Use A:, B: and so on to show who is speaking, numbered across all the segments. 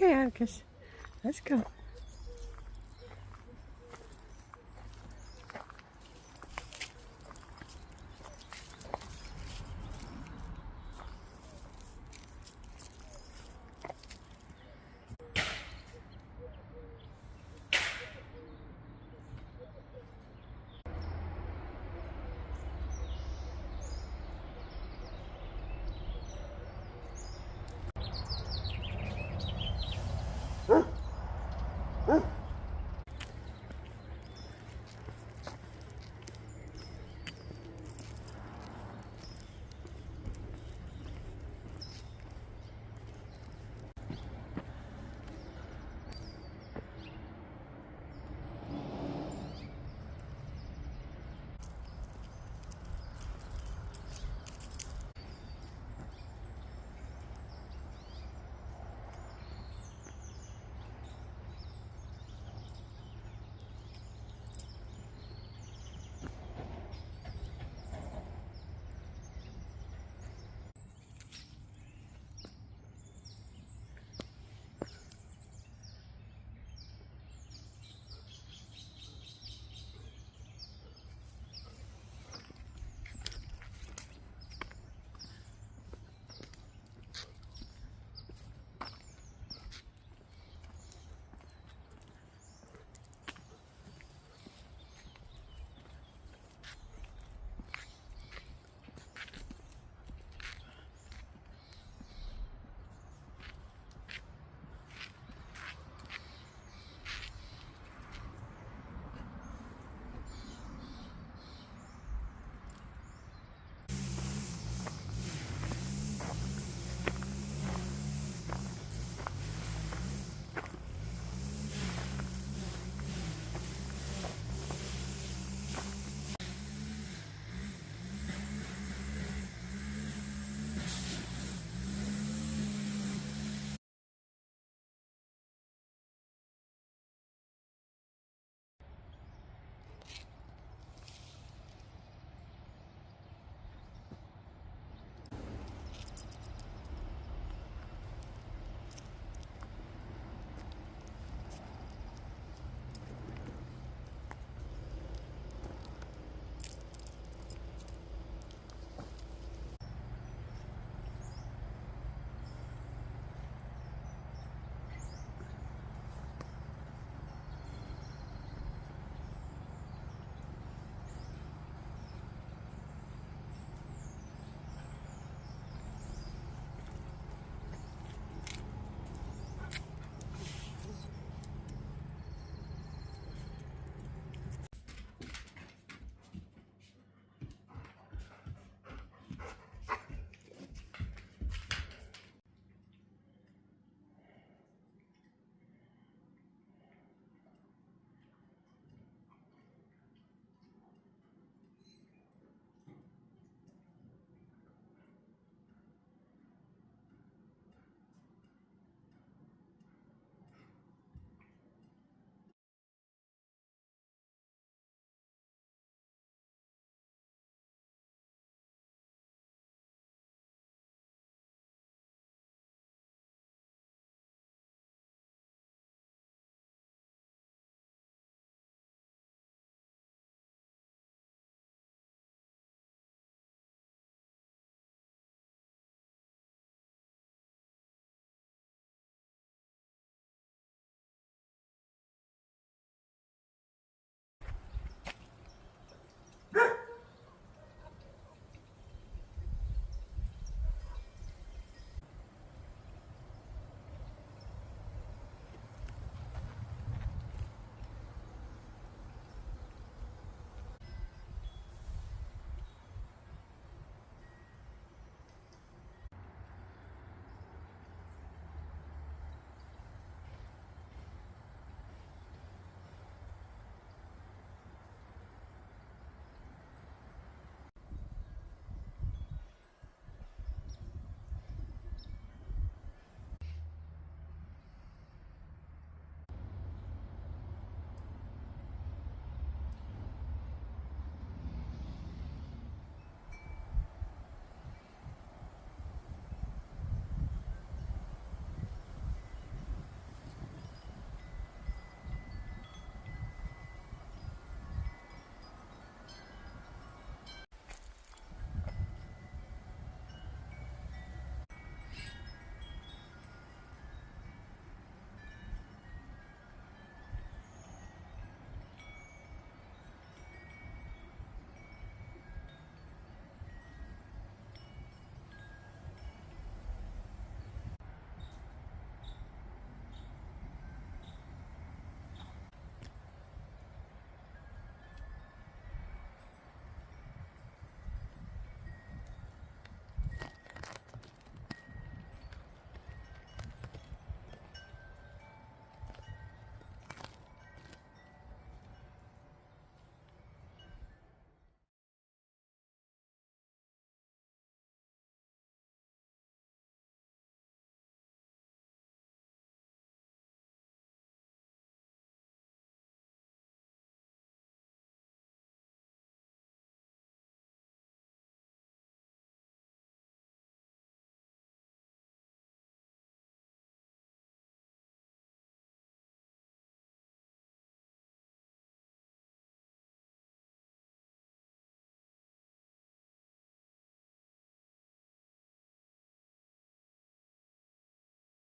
A: Okay, Atticus, let's go.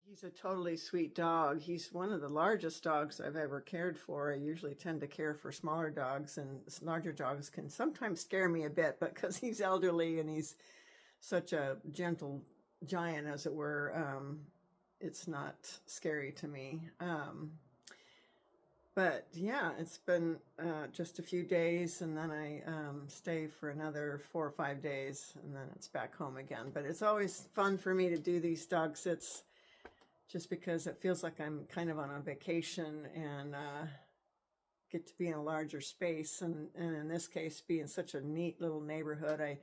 A: He's a totally sweet dog. He's one of the largest dogs I've ever cared for. I usually tend to care for smaller dogs, and larger dogs can sometimes scare me a bit, but because he's elderly and he's such a gentle giant, as it were, it's not scary to me. But yeah, it's been just a few days, and then I stay for another 4 or 5 days, and then it's back home again. But it's always fun for me to do these dog sits, just because it feels like I'm kind of on a vacation and get to be in a larger space. And in this case, be in such a neat little neighborhood. I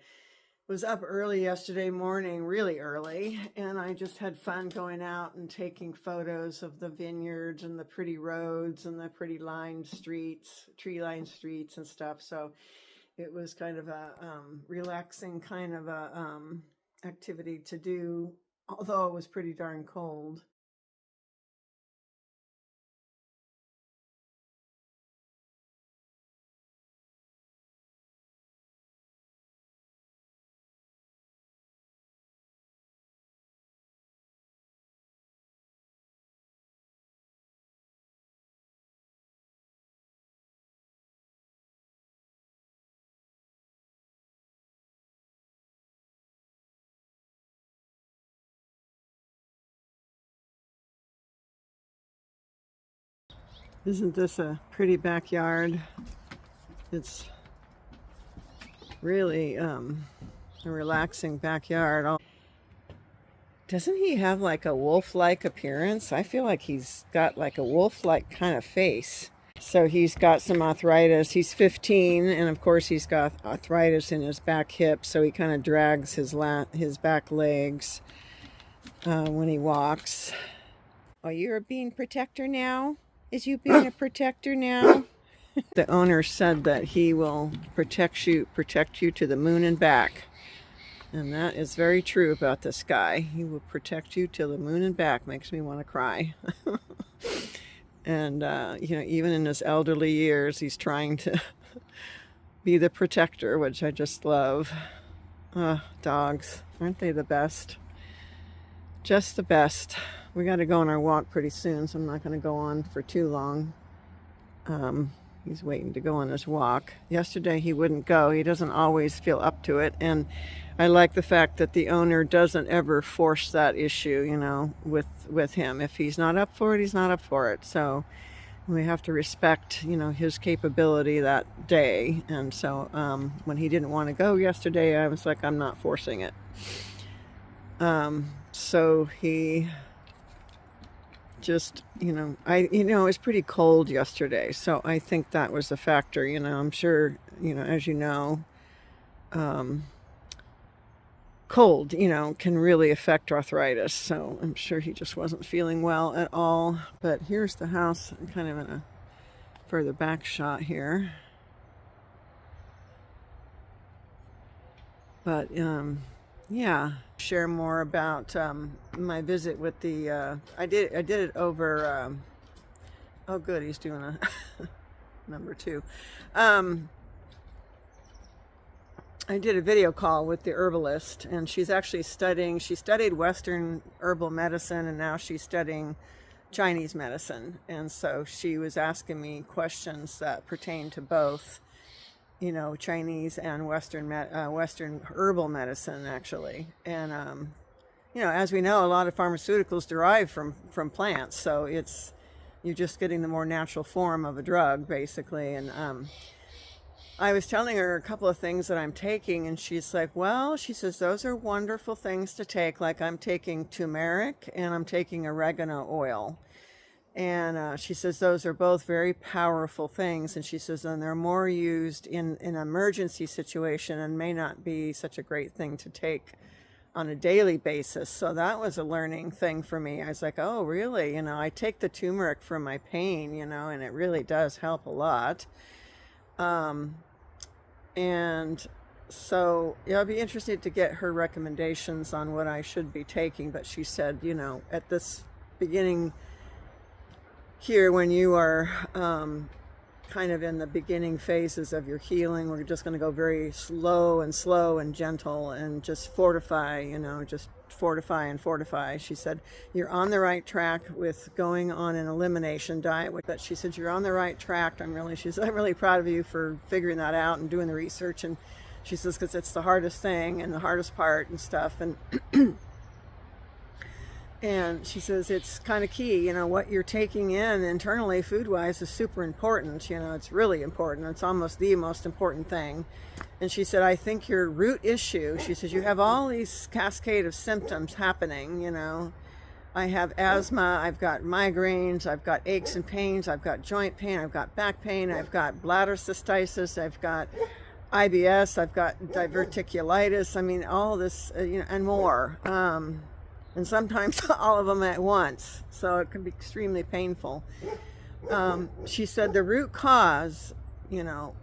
A: was up early yesterday morning, really early, and I just had fun going out and taking photos of the vineyards and the pretty roads and the pretty lined streets, tree-lined streets and stuff. So it was kind of a relaxing kind of a activity to do, although it was pretty darn cold. Isn't this a pretty backyard? It's really a relaxing backyard. Doesn't he have like a wolf-like appearance? I feel like he's got like a wolf-like kind of face. So he's got some arthritis. He's 15, and of course he's got arthritis in his back hip, so he kind of drags his back legs when he walks. Oh, you're a bean protector now? Is you being a protector now? The owner said that he will protect you to the moon and back. And that is very true about this guy. He will protect you till the moon and back. Makes me want to cry. And, even in his elderly years, he's trying to be the protector, which I just love. Dogs, aren't they the best? Just the best. We got to go on our walk pretty soon, so I'm not going to go on for too long. He's waiting to go on his walk. Yesterday he wouldn't go. He doesn't always feel up to it. And I like the fact that the owner doesn't ever force that issue, with him. If he's not up for it, he's not up for it. So we have to respect, his capability that day. And so when he didn't want to go yesterday, I was like, I'm not forcing it. So he just, it was pretty cold yesterday, so I think that was a factor. I'm sure, as cold, can really affect arthritis, so I'm sure he just wasn't feeling well at all. But here's the house, kind of in a further back shot here. But yeah, share more about my visit with the I did it over oh good, he's doing a number 2. I did a video call with the herbalist, and she's actually she studied Western herbal medicine, and now she's studying Chinese medicine. And so she was asking me questions that pertain to both, Chinese and Western herbal medicine, actually. And, as we know, a lot of pharmaceuticals derive from plants. So you're just getting the more natural form of a drug, basically. And I was telling her a couple of things that I'm taking, and she's like, well, she says, those are wonderful things to take. Like, I'm taking turmeric and I'm taking oregano oil. And she says those are both very powerful things. And she says, and they're more used in an emergency situation and may not be such a great thing to take on a daily basis. So that was a learning thing for me. I was like, oh, really? I take the turmeric for my pain, and it really does help a lot. And so, I'll be interested to get her recommendations on what I should be taking. But she said, at this beginning here, when you are kind of in the beginning phases of your healing. We're just going to go very slow and gentle and just fortify, you know, just fortify and fortify. She said, you're on the right track with going on an elimination diet. But she said, you're on the right track. I'm really proud of you for figuring that out and doing the research. And she says, because it's the hardest thing and the hardest part and stuff. And and she says it's kind of key, you know, what you're taking in internally food-wise is super important. You know, it's really important. It's almost the most important thing. And she said, I think your root issue, she says, you have all these cascade of symptoms happening, you know. I have asthma, I've got migraines, I've got aches and pains, I've got joint pain, I've got back pain, I've got bladder cystitis, I've got IBS, I've got diverticulitis, I mean, all this, you know, and more. And sometimes all of them at once, so it can be extremely painful. She said the root cause, you know,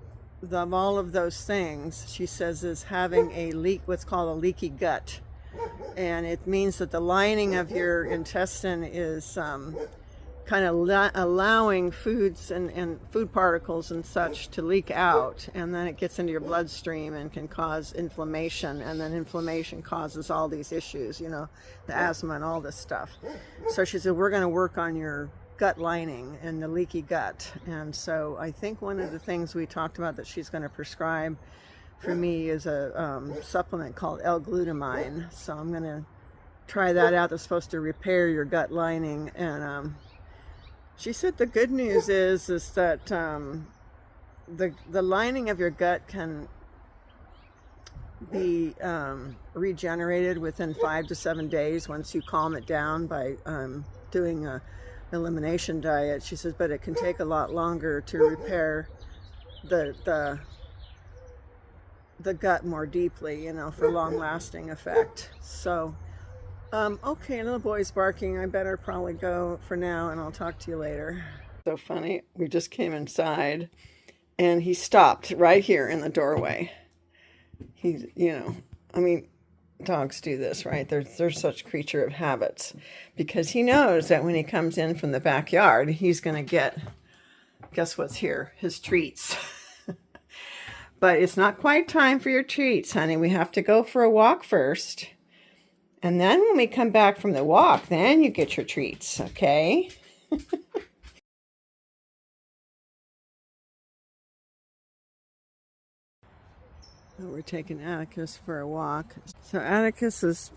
A: of all of those things, she says, is having a leak, what's called a leaky gut. And it means that the lining of your intestine is kind of allowing foods and food particles and such to leak out, and then it gets into your bloodstream and can cause inflammation, and then inflammation causes all these issues, you know, the asthma and all this stuff. So she said, we're going to work on your gut lining and the leaky gut. And so I think one of the things we talked about that she's going to prescribe for me is a supplement called L-glutamine. So I'm going to try that out. That's supposed to repair your gut lining. And she said the good news is that the lining of your gut can be regenerated within 5 to 7 days once you calm it down by doing a elimination diet. She says, but it can take a lot longer to repair the gut more deeply, you know, for long-lasting effect. So okay, little boy's barking. I better probably go for now, and I'll talk to you later. So funny, we just came inside and he stopped right here in the doorway. He's, you know, I mean, dogs do this, right? They're such creature of habits, because he knows that when he comes in from the backyard, he's going to get, guess what's here? His treats. But it's not quite time for your treats, honey. We have to go for a walk first. And then when we come back from the walk, then you get your treats, okay? We're taking Atticus for a walk. So Atticus is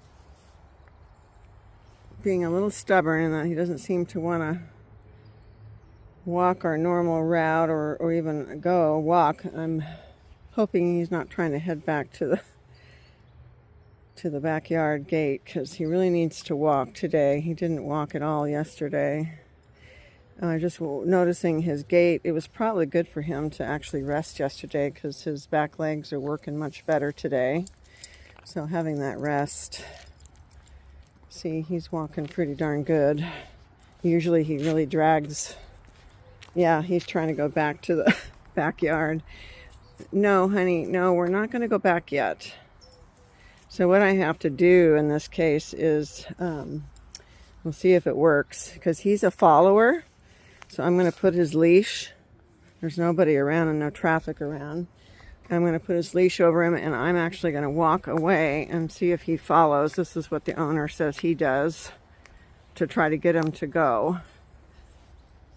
A: being a little stubborn in that he doesn't seem to want to walk our normal route or even go walk. I'm hoping he's not trying to head back to the backyard gate, because he really needs to walk today. He didn't walk at all yesterday. Just noticing his gait, it was probably good for him to actually rest yesterday, because his back legs are working much better today. So having that rest, see, he's walking pretty darn good. Usually he really drags. Yeah, he's trying to go back to the backyard. No, honey, no, we're not going to go back yet. So what I have to do in this case is, we'll see if it works, because he's a follower. So I'm going to put his leash. There's nobody around and no traffic around. I'm going to put his leash over him, and I'm actually going to walk away and see if he follows. This is what the owner says he does to try to get him to go.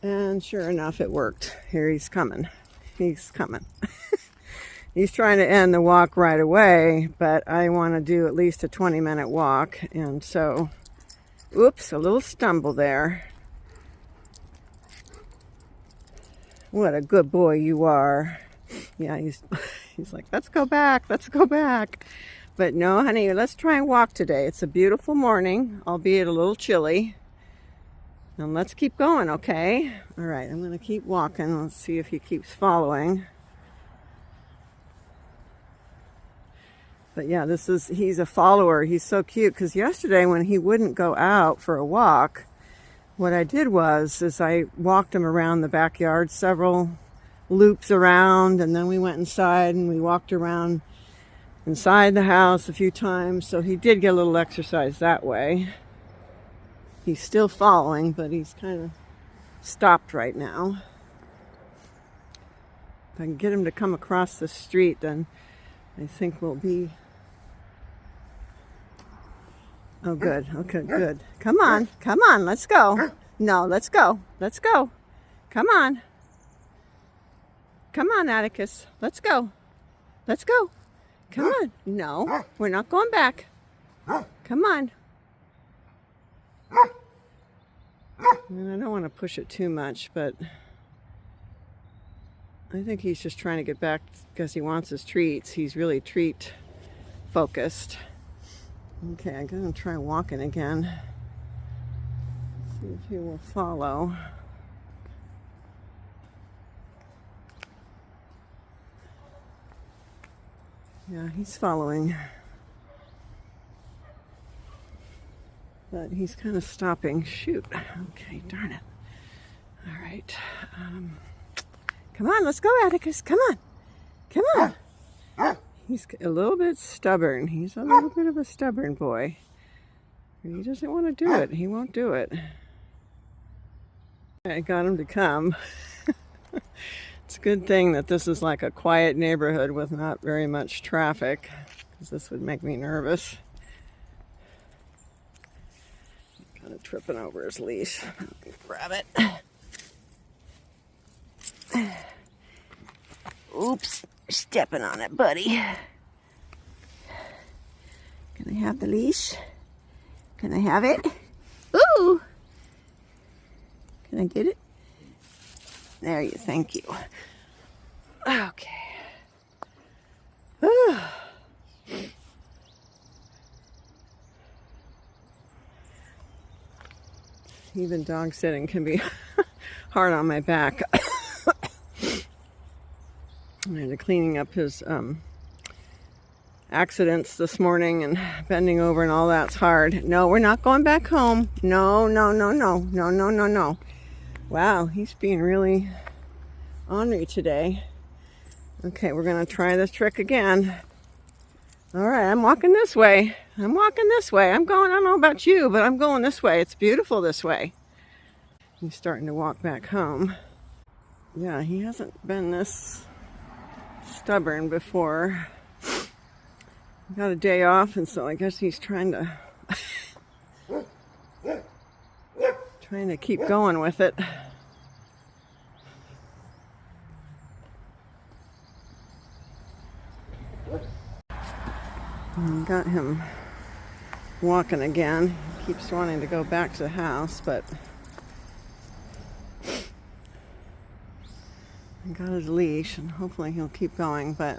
A: And sure enough, it worked. Here he's coming. He's coming. He's trying to end the walk right away, but I want to do at least a 20-minute walk. And so, oops, a little stumble there. What a good boy you are. Yeah, he's like, let's go back, let's go back. But no, honey, let's try and walk today. It's a beautiful morning, albeit a little chilly. And let's keep going, okay? All right, I'm going to keep walking. Let's see if he keeps following. But yeah, he's a follower. He's so cute, because yesterday when he wouldn't go out for a walk, what I did is I walked him around the backyard, several loops around, and then we went inside and we walked around inside the house a few times. So he did get a little exercise that way. He's still following, but he's kind of stopped right now. If I can get him to come across the street, then I think we'll be... Oh, good. Okay, good. Come on. Come on. Let's go. No, let's go. Let's go. Come on. Come on, Atticus. Let's go. Let's go. Come on. No, we're not going back. Come on. And I don't want to push it too much, but I think he's just trying to get back because he wants his treats. He's really treat focused. Okay, I'm going to try walking again. See if he will follow. Yeah, he's following. But he's kind of stopping. Shoot. Okay, darn it. All right. Come on, let's go, Atticus. Come on. Come on. He's a little bit stubborn. He's a little bit of a stubborn boy. He doesn't want to do it. He won't do it. I got him to come. It's a good thing that this is like a quiet neighborhood with not very much traffic, because this would make me nervous. Kind of tripping over his leash. Grab it. Oops, stepping on it, buddy. Can I have the leash? Can I have it? Ooh! Can I get it? There you, thank you. Okay. Even dog sitting can be hard on my back. And cleaning up his accidents this morning and bending over and all that's hard. No, we're not going back home. No, no, no, no, no, no, no, no. Wow, he's being really ornery today. Okay, we're gonna try this trick again. All right, I'm walking this way. I'm walking this way. I'm going, I don't know about you, but I'm going this way. It's beautiful this way. He's starting to walk back home. Yeah, he hasn't been this stubborn before. Got a day off, and so I guess he's trying to keep going with it. And got him walking again. He keeps wanting to go back to the house, but I got his leash, and hopefully he'll keep going. But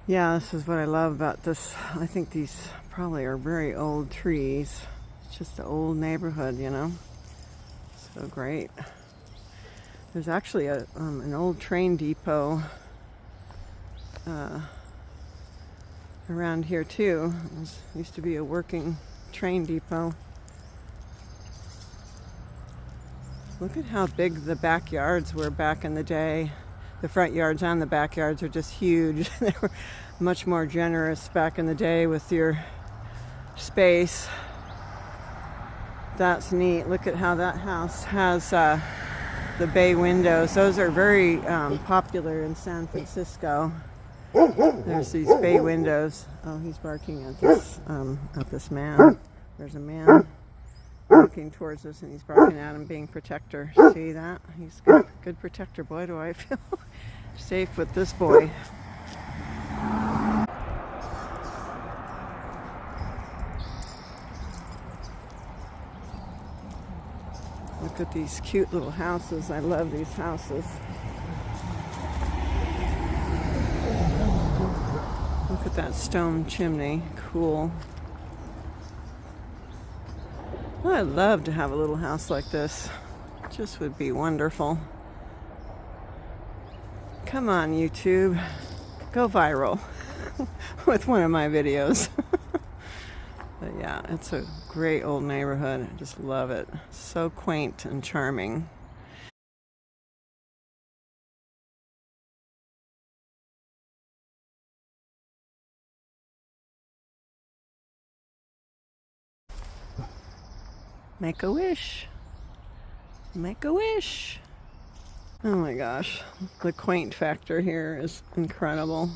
A: yeah, this is what I love about this. I think these probably are very old trees. It's just an old neighborhood, you know. So great. There's actually an old train depot around here too. It used to be a working train depot. Look at how big the backyards were back in the day. The front yards and the backyards are just huge. They were much more generous back in the day with your space. That's neat. Look at how that house has the bay windows. Those are very popular in San Francisco. There's these bay windows. Oh, he's barking at this man. There's a man walking towards us, and he's barking at him, being protector. See that? He's good protector. Boy, do I feel safe with this boy. Look at these cute little houses. I love these houses. Look at that stone chimney. Cool. I'd love to have a little house like this. It just would be wonderful. Come on, YouTube. Go viral with one of my videos. But yeah, it's a great old neighborhood. I just love it. So quaint and charming. Make a wish. Make a wish. Oh my gosh, the quaint factor here is incredible.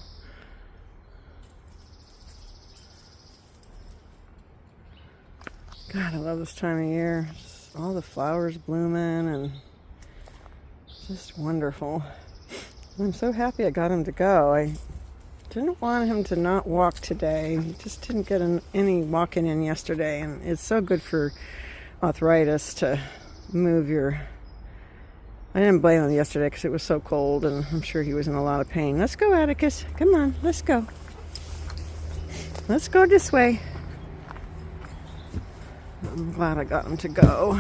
A: God, I love this time of year. Just all the flowers blooming and just wonderful. I'm so happy I got him to go. I didn't want him to not walk today. He just didn't get any walking in yesterday, and it's so good for arthritis to move your... I didn't blame him yesterday because it was so cold, and I'm sure he was in a lot of pain. Let's go, Atticus. Come on, let's go. Let's go this way. I'm glad I got him to go.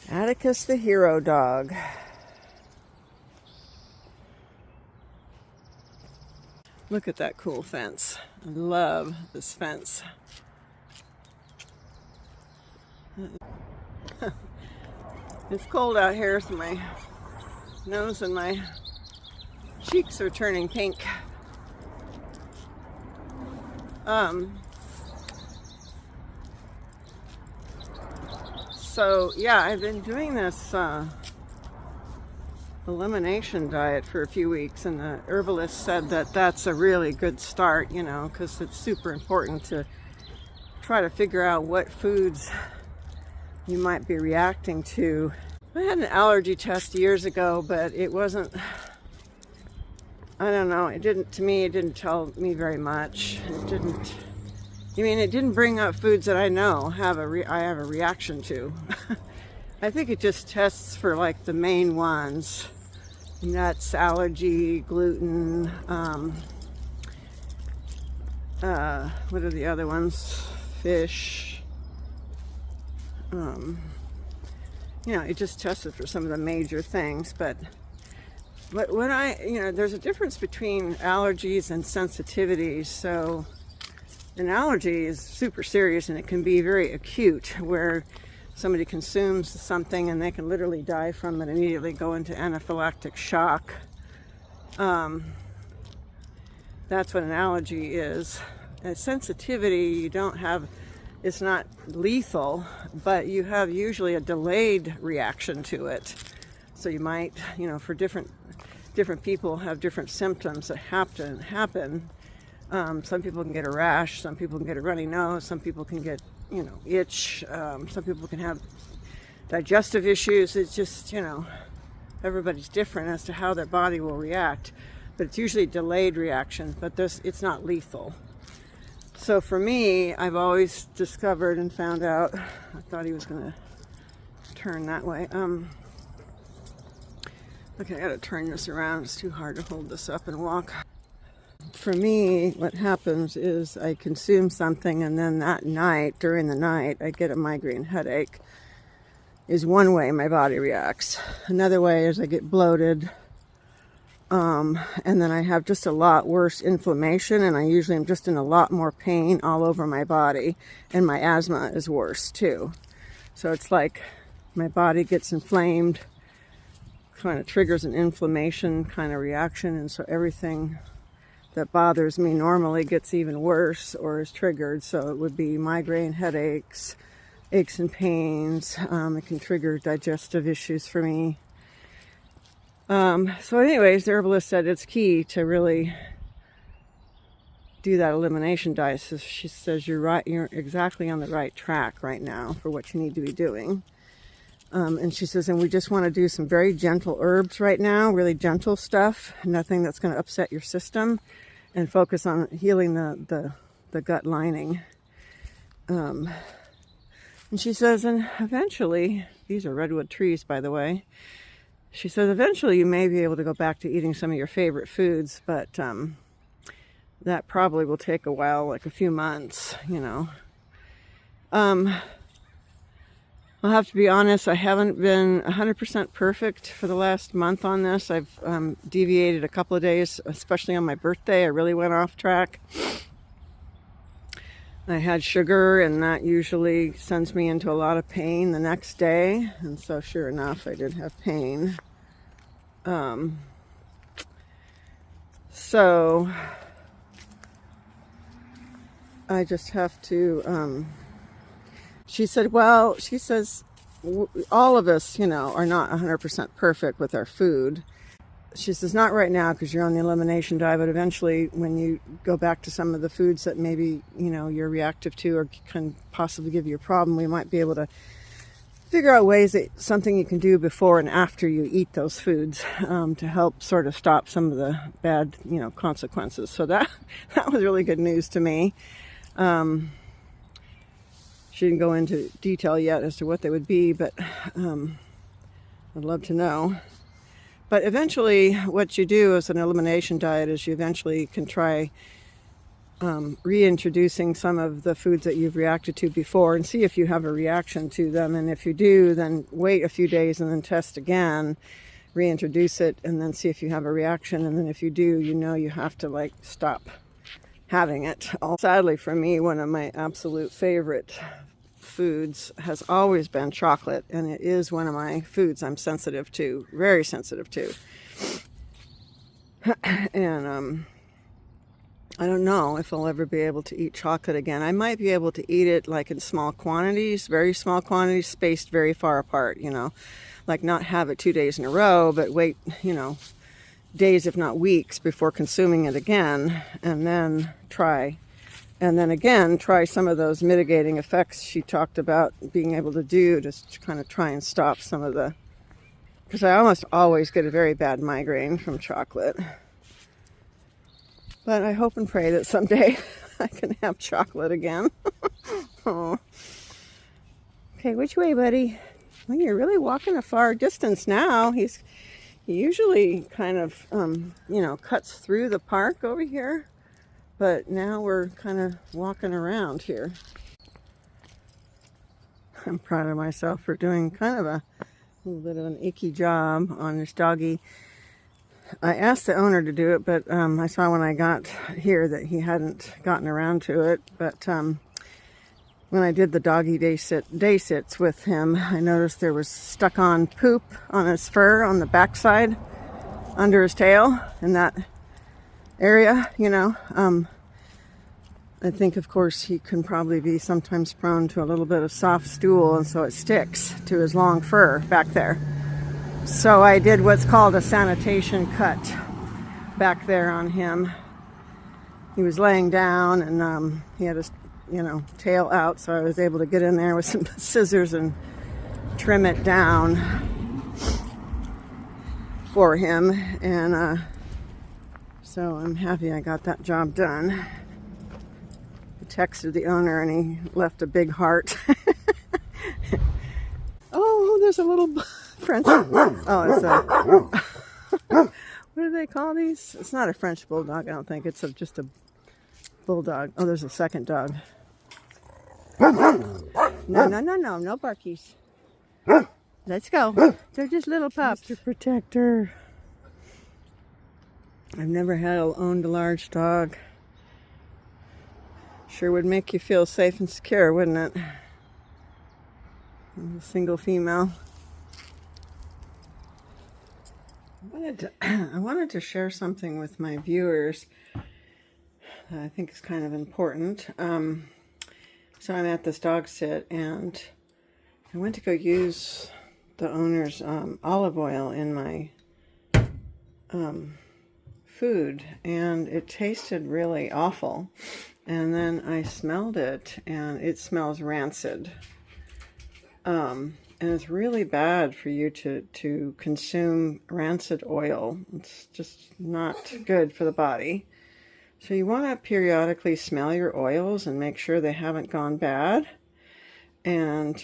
A: Atticus the hero dog. Look at that cool fence. I love this fence. It's cold out here, so my nose and my cheeks are turning pink. So yeah, I've been doing this elimination diet for a few weeks, and the herbalist said that that's a really good start, you know, because it's super important to try to figure out what foods you might be reacting to. I had an allergy test years ago, but it wasn't, I don't know, it didn't tell me very much. It didn't bring up foods that I know I have a reaction to. I think it just tests for like the main ones: nuts, allergy, gluten, what are the other ones? Fish. You know, it just tested for some of the major things. But when there's a difference between allergies and sensitivities. So an allergy is super serious, and it can be very acute, where somebody consumes something and they can literally die from it, immediately go into anaphylactic shock. That's what an allergy is. A sensitivity, you don't have, it's not lethal, but you have usually a delayed reaction to it. So you might, for different people have different symptoms that happen. Some people can get a rash, some people can get a runny nose, some people can get, itch, some people can have digestive issues. It's just, everybody's different as to how their body will react. But it's usually delayed reaction, but it's not lethal. So for me, I've always discovered and found out, I thought he was going to turn that way. Okay, I got to turn this around. It's too hard to hold this up and walk. For me, what happens is I consume something, and then that night, during the night, I get a migraine headache. Is one way my body reacts. Another way is I get bloated, and then I have just a lot worse inflammation, and I usually am just in a lot more pain all over my body, and my asthma is worse too. So it's like my body gets inflamed, kind of triggers an inflammation kind of reaction, and so everything that bothers me normally gets even worse or is triggered. So it would be migraine headaches, aches and pains. It can trigger digestive issues for me. So anyways, the herbalist said it's key to really do that elimination diet. So she says you're right, you're exactly on the right track right now for what you need to be doing. And she says, and we just want to do some very gentle herbs right now, really gentle stuff, nothing that's going to upset your system, and focus on healing the gut lining. And she says, and eventually, these are redwood trees, by the way. She says, eventually you may be able to go back to eating some of your favorite foods, but that probably will take a while, like a few months, I'll have to be honest, I haven't been 100% perfect for the last month on this. I've deviated a couple of days, especially on my birthday. I really went off track. I had sugar, and that usually sends me into a lot of pain the next day. And so sure enough, I did have pain. So I just have to, she said, well, she says, all of us, are not 100% perfect with our food. She says, not right now because you're on the elimination diet, but eventually when you go back to some of the foods that maybe, you're reactive to or can possibly give you a problem, we might be able to figure out ways that something you can do before and after you eat those foods to help sort of stop some of the bad, consequences. So that was really good news to me. She didn't go into detail yet as to what they would be, but I'd love to know. But eventually what you do as an elimination diet is you eventually can try reintroducing some of the foods that you've reacted to before and see if you have a reaction to them. And if you do, then wait a few days and then test again, reintroduce it, and then see if you have a reaction. And then if you do, you have to stop having it. Sadly for me, one of my absolute favorite foods has always been chocolate, and it is one of my foods I'm sensitive to, very sensitive to. And I don't know if I'll ever be able to eat chocolate again. I might be able to eat it in small quantities, very small quantities, spaced very far apart, not have it 2 days in a row, but wait, days if not weeks before consuming it again, and then again try some of those mitigating effects she talked about being able to do to kind of try and stop some of the, because I almost always get a very bad migraine from chocolate. But I hope and pray that someday I can have chocolate again. Oh. Okay, which way, buddy? Well, you're really walking a far distance now. He usually kind of cuts through the park over here. But now we're kind of walking around here. I'm proud of myself for doing kind of a little bit of an icky job on this doggy. I asked the owner to do it, but I saw when I got here that he hadn't gotten around to it. But when I did the doggy day sits with him, I noticed there was stuck on poop on his fur on the backside under his tail in that area, I think, of course, he can probably be sometimes prone to a little bit of soft stool, and so it sticks to his long fur back there. So I did what's called a sanitation cut back there on him. He was laying down, and he had his, tail out, so I was able to get in there with some scissors and trim it down for him, and so I'm happy I got that job done. I texted the owner and he left a big heart. Oh, there's a little French. Oh, it's a. What do they call these? It's not a French bulldog, I don't think. It's just a bulldog. Oh, there's a second dog. No barkies. Let's go. They're just little pups. Mr. Protector. I've never owned a large dog. Sure would make you feel safe and secure, wouldn't it? A single female. I wanted to share something with my viewers that I think is kind of important. So I'm at this dog sit, and I went to go use the owner's olive oil in my food, and it tasted really awful. And then I smelled it, and it smells rancid. And it's really bad for you to consume rancid oil. It's just not good for the body. So you want to periodically smell your oils and make sure they haven't gone bad. And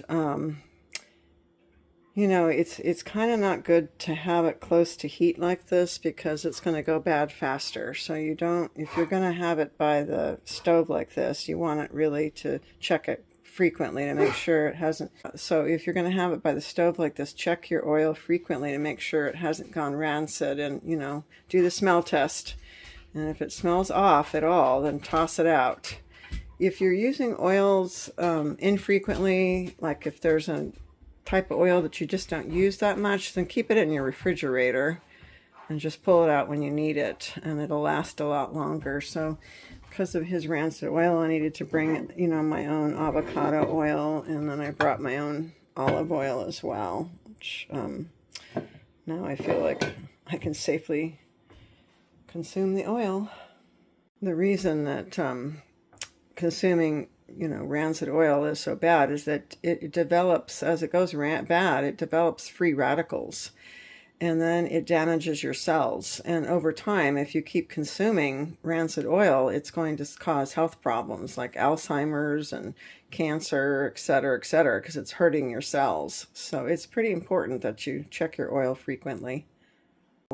A: it's kind of not good to have it close to heat like this because it's going to go bad faster. So if you're going to have it by the stove like this, you want it really to check it frequently to make sure it hasn't. So if you're going to have it by the stove like this, check your oil frequently to make sure it hasn't gone rancid, and do the smell test. And if it smells off at all, then toss it out. If you're using oils infrequently, like if there's a type of oil that you just don't use that much, then keep it in your refrigerator. and just pull it out when you need it, and it'll last a lot longer. So because of his rancid oil, I needed to bring, you know, my own avocado oil, and then I brought my own olive oil as well, which now I feel like I can safely consume the oil. The reason that consuming, you know, rancid oil is so bad is that it develops, as it goes bad, it develops free radicals, and then it damages your cells. And over time, if you keep consuming rancid oil, it's going to cause health problems like Alzheimer's and cancer, et cetera, because it's hurting your cells. So it's pretty important that you check your oil frequently.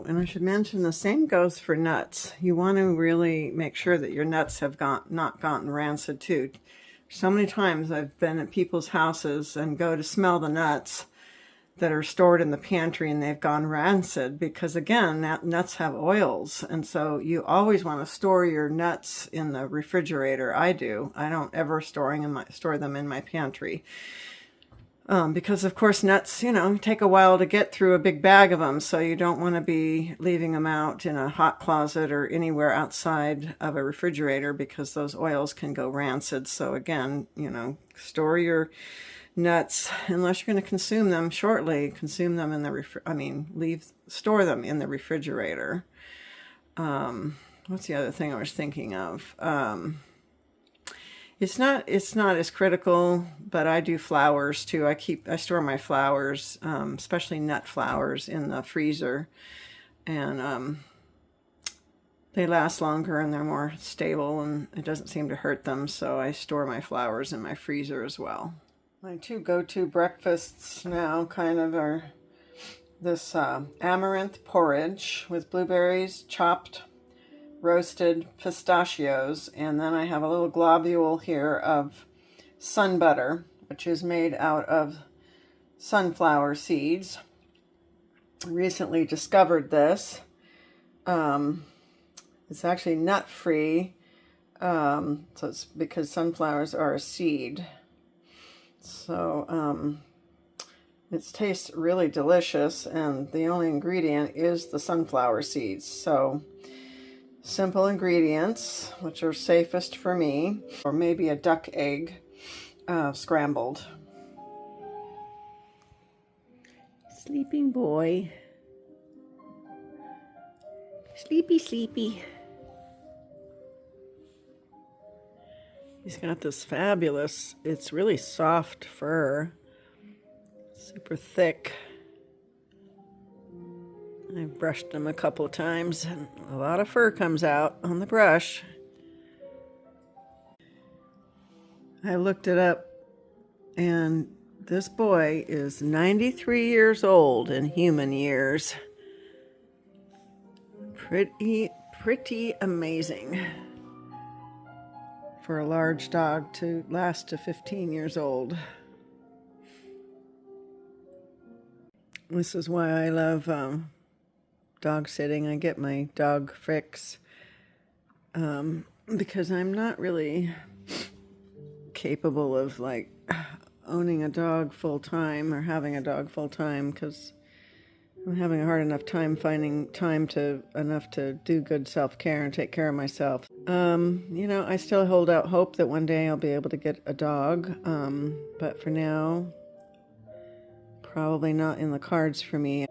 A: And I should mention the same goes for nuts. You want to really make sure that your nuts have not gotten rancid too. So many times I've been at people's houses and go to smell the nuts that are stored in the pantry and they've gone rancid because, again, nuts have oils. And so you always want to store your nuts in the refrigerator. I do. I don't ever store them in my pantry. Because, of course, nuts, you know, take a while to get through a big bag of them, so you don't want to be leaving them out in a hot closet or anywhere outside of a refrigerator because those oils can go rancid. So, again, you know, store your nuts, unless you're going to consume them shortly, consume them in the store them in the refrigerator. What's the other thing I was thinking of? It's not as critical, but I do flowers too. I store my flowers, especially nut flowers, in the freezer, and they last longer and they're more stable and it doesn't seem to hurt them. So I store my flowers in my freezer as well. My two go-to breakfasts now kind of are this amaranth porridge with blueberries, chopped roasted pistachios, and then I have a little globule here of SunButter, which is made out of sunflower seeds. I recently discovered this. It's actually nut-free, so it's because sunflowers are a seed. So it tastes really delicious, and the only ingredient is the sunflower seeds. So simple ingredients, which are safest for me, or maybe a duck egg scrambled. Sleeping boy. Sleepy, sleepy. He's got this fabulous, it's really soft fur, super thick. I've brushed him a couple of times and a lot of fur comes out on the brush. I looked it up and this boy is 93 years old in human years. Pretty amazing for a large dog to last to 15 years old. This is why I love dog sitting. I get my dog fix because I'm not really capable of like owning a dog full time or having a dog full time, because I'm having a hard enough time finding time enough to do good self-care and take care of myself. You know, I still hold out hope that one day I'll be able to get a dog, but for now, probably not in the cards for me.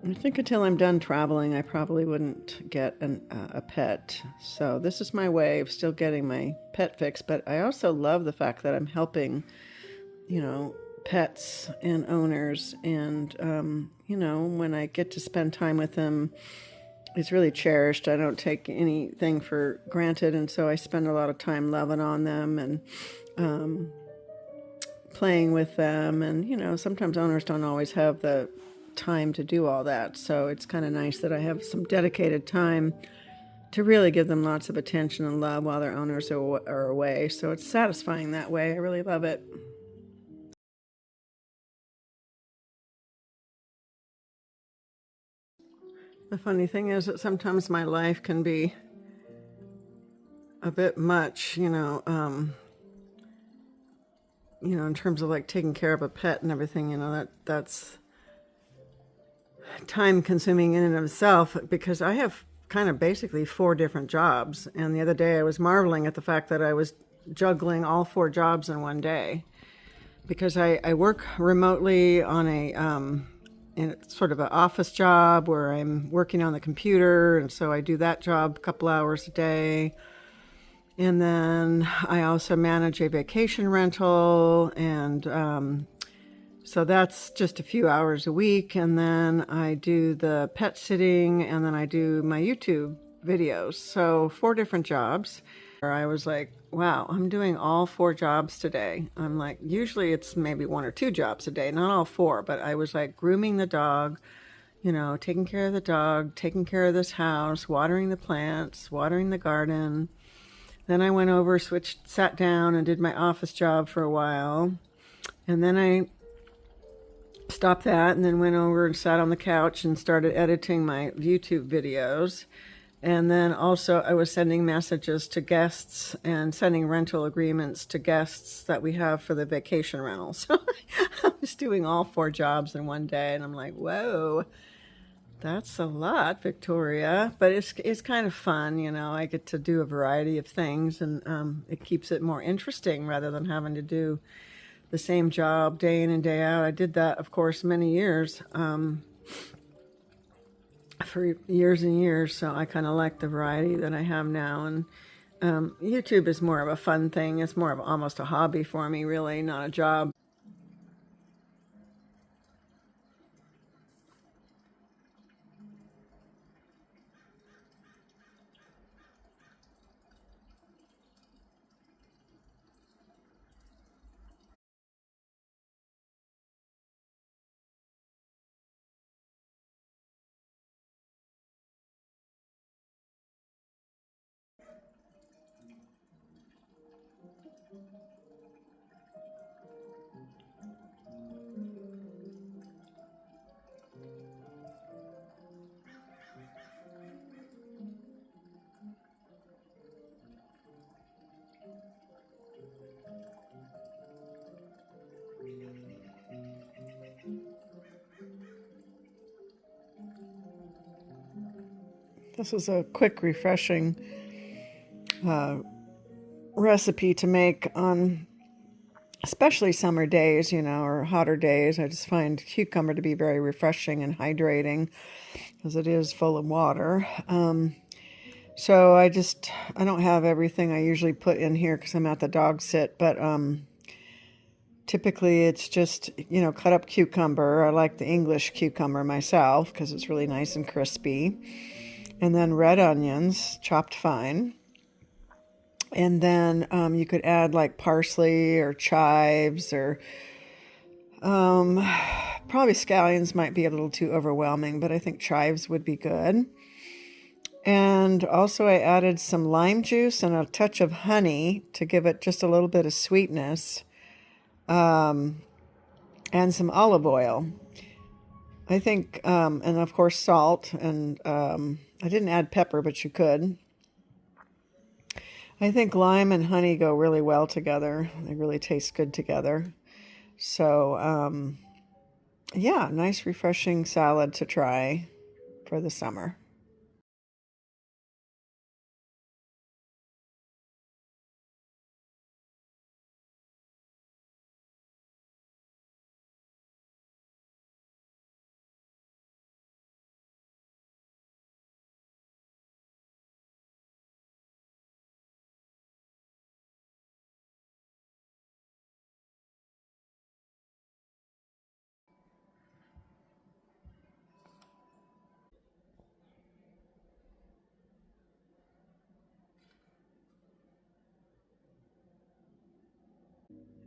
A: I think until I'm done traveling, I probably wouldn't get a pet. So this is my way of still getting my pet fix. But I also love the fact that I'm helping, you know, pets and owners. And, you know, when I get to spend time with them, it's really cherished. I don't take anything for granted. And so I spend a lot of time loving on them and playing with them. And, you know, sometimes owners don't always have the time to do all that, so it's kind of nice that I have some dedicated time to really give them lots of attention and love while their owners are away. So it's satisfying that way. I really love it. The funny thing is that sometimes my life can be a bit much, you know, in terms of like taking care of a pet and everything. You know, that's time consuming in and of itself, because I have kind of basically 4 different jobs. And the other day I was marveling at the fact that I was juggling all 4 jobs in one day, because I work remotely on in sort of an office job where I'm working on the computer. And so I do that job a couple hours a day. And then I also manage a vacation rental, and so that's just a few hours a week. And then I do the pet sitting, and then I do my YouTube videos. So 4 different jobs. I was like, wow, I'm doing all 4 jobs today. I'm like, usually it's maybe 1 or 2 jobs a day, not all 4, but I was like grooming the dog, taking care of the dog, taking care of this house, watering the plants, watering the garden. Then I went over, sat down and did my office job for a while. And then I stopped that and then went over and sat on the couch and started editing my YouTube videos. And then also I was sending messages to guests and sending rental agreements to guests that we have for the vacation rental. So I was doing all 4 jobs in one day, and I'm like, whoa, that's a lot, Victoria. But it's kind of fun, I get to do a variety of things, and it keeps it more interesting rather than having to do the same job day in and day out. I did that, of course, many years, for years and years, so I kind of like the variety that I have now. And YouTube is more of a fun thing. It's more of almost a hobby for me, really, not a job. This is a quick, refreshing recipe to make on especially summer days, or hotter days. I just find cucumber to be very refreshing and hydrating because it is full of water. So I don't have everything I usually put in here because I'm at the dog sit, but typically it's just, cut up cucumber. I like the English cucumber myself because it's really nice and crispy. And then red onions, chopped fine. And then you could add like parsley or chives, or probably scallions might be a little too overwhelming, but I think chives would be good. And also I added some lime juice and a touch of honey to give it just a little bit of sweetness, and some olive oil. I think, and of course salt, and I didn't add pepper, but you could. I think lime and honey go really well together. They really taste good together. So, yeah, nice refreshing salad to try for the summer.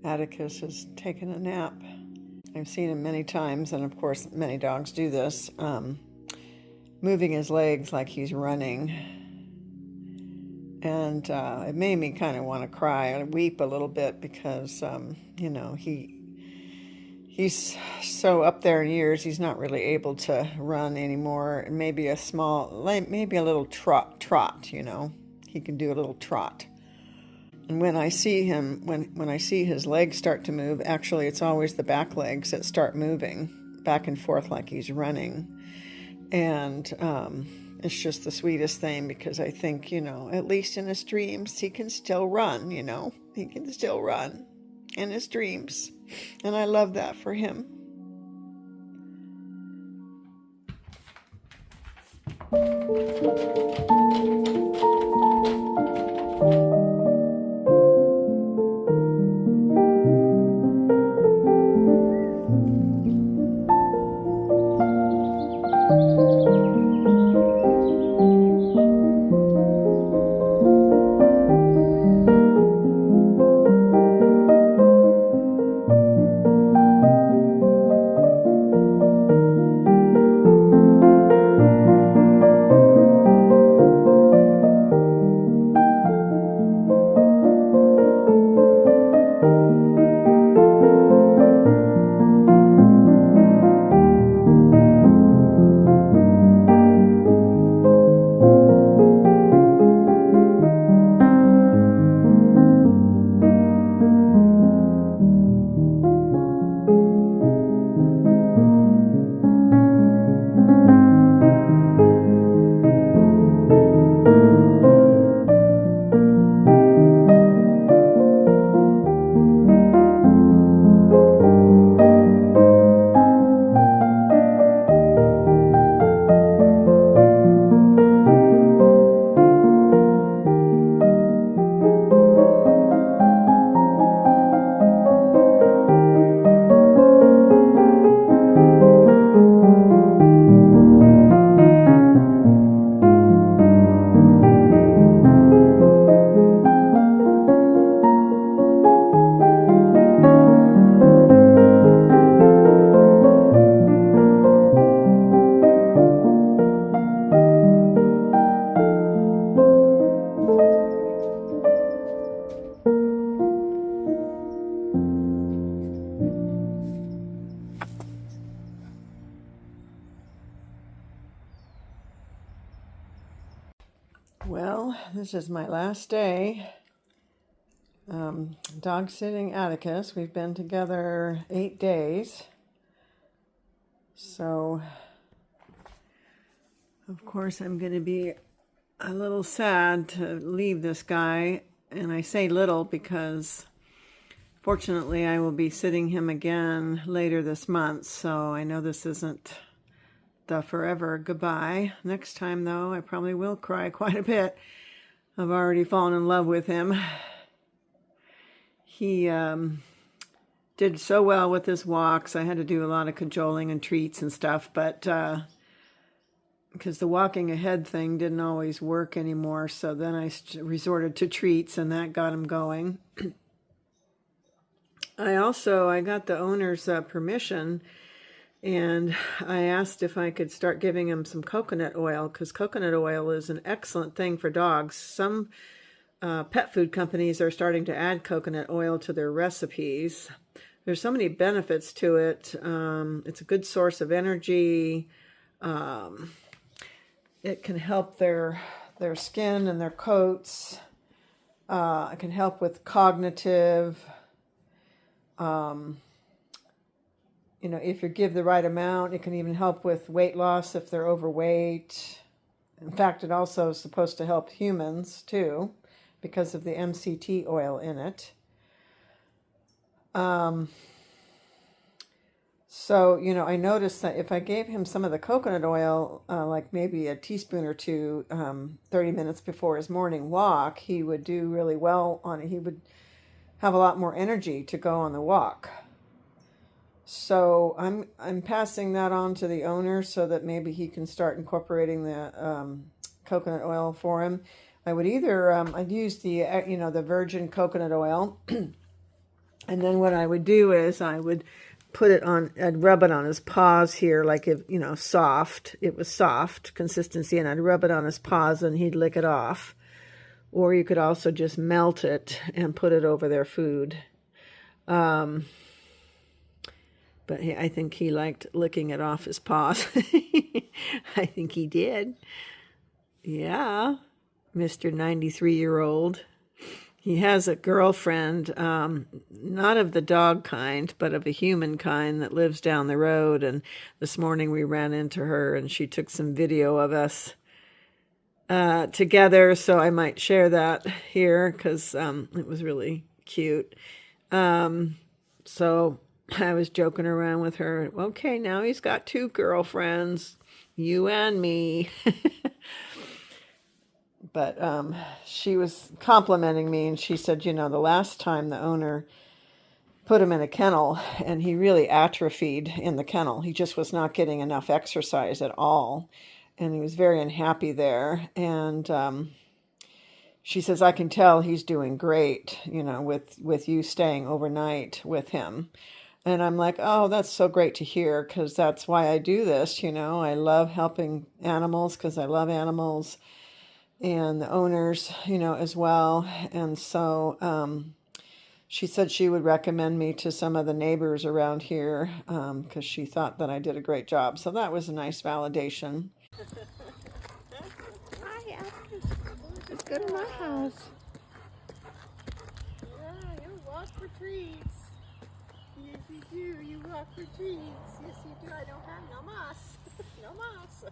A: Atticus has taken a nap. I've seen him many times, and of course many dogs do this, moving his legs like he's running. And it made me kind of want to cry and weep a little bit because, he's so up there in years, he's not really able to run anymore. Maybe a little trot, he can do a little trot. And when I see him, when I see his legs start to move, actually it's always the back legs that start moving back and forth like he's running. And it's just the sweetest thing, because I think, at least in his dreams, he can still run, he can still run in his dreams. And I love that for him. Well, this is my last day dog sitting Atticus. We've been together 8 days. So, of course, I'm going to be a little sad to leave this guy. And I say little because, fortunately, I will be sitting him again later this month. So I know this isn't the forever goodbye. Next time, though, I probably will cry quite a bit. I've already fallen in love with him. He did so well with his walks. I had to do a lot of cajoling and treats and stuff, but because the walking ahead thing didn't always work anymore, so then I resorted to treats, and that got him going. I got the owner's permission, and I asked if I could start giving him some coconut oil, because coconut oil is an excellent thing for dogs. Some pet food companies are starting to add coconut oil to their recipes. There's so many benefits to it. It's a good source of energy. It can help their skin and their coats. It can help with cognitive. If you give the right amount, it can even help with weight loss if they're overweight. In fact, it also is supposed to help humans too, because of the MCT oil in it. So, I noticed that if I gave him some of the coconut oil, like maybe a teaspoon or two, 30 minutes before his morning walk, he would do really well on it. He would have a lot more energy to go on the walk. So I'm passing that on to the owner so that maybe he can start incorporating the coconut oil for him. I would either I'd use the virgin coconut oil, and then what I would do is I would I'd rub it on his paws here, like if soft. It was soft consistency, and I'd rub it on his paws, and he'd lick it off. Or you could also just melt it and put it over their food. But I think he liked licking it off his paws. I think he did. Yeah, Mr. 93-year-old. He has a girlfriend, not of the dog kind, but of a human kind that lives down the road. And this morning we ran into her and she took some video of us together. So I might share that here because it was really cute. So I was joking around with her. Okay, now he's got 2 girlfriends, you and me. But she was complimenting me, and she said, you know, the last time the owner put him in a kennel, and he really atrophied in the kennel. He just was not getting enough exercise at all, and he was very unhappy there. And she says, I can tell he's doing great, you know, with you staying overnight with him. And I'm like, oh, that's so great to hear, because that's why I do this, you know. I love helping animals because I love animals. And the owners, you know, as well. And so she said she would recommend me to some of the neighbors around here because she thought that I did a great job. So that was a nice validation. Hi, Atticus. Let's go to my house.
B: Yeah, you walk for treats. Yes, you do. You walk for treats. Yes, you do. I don't have no moss. No moss.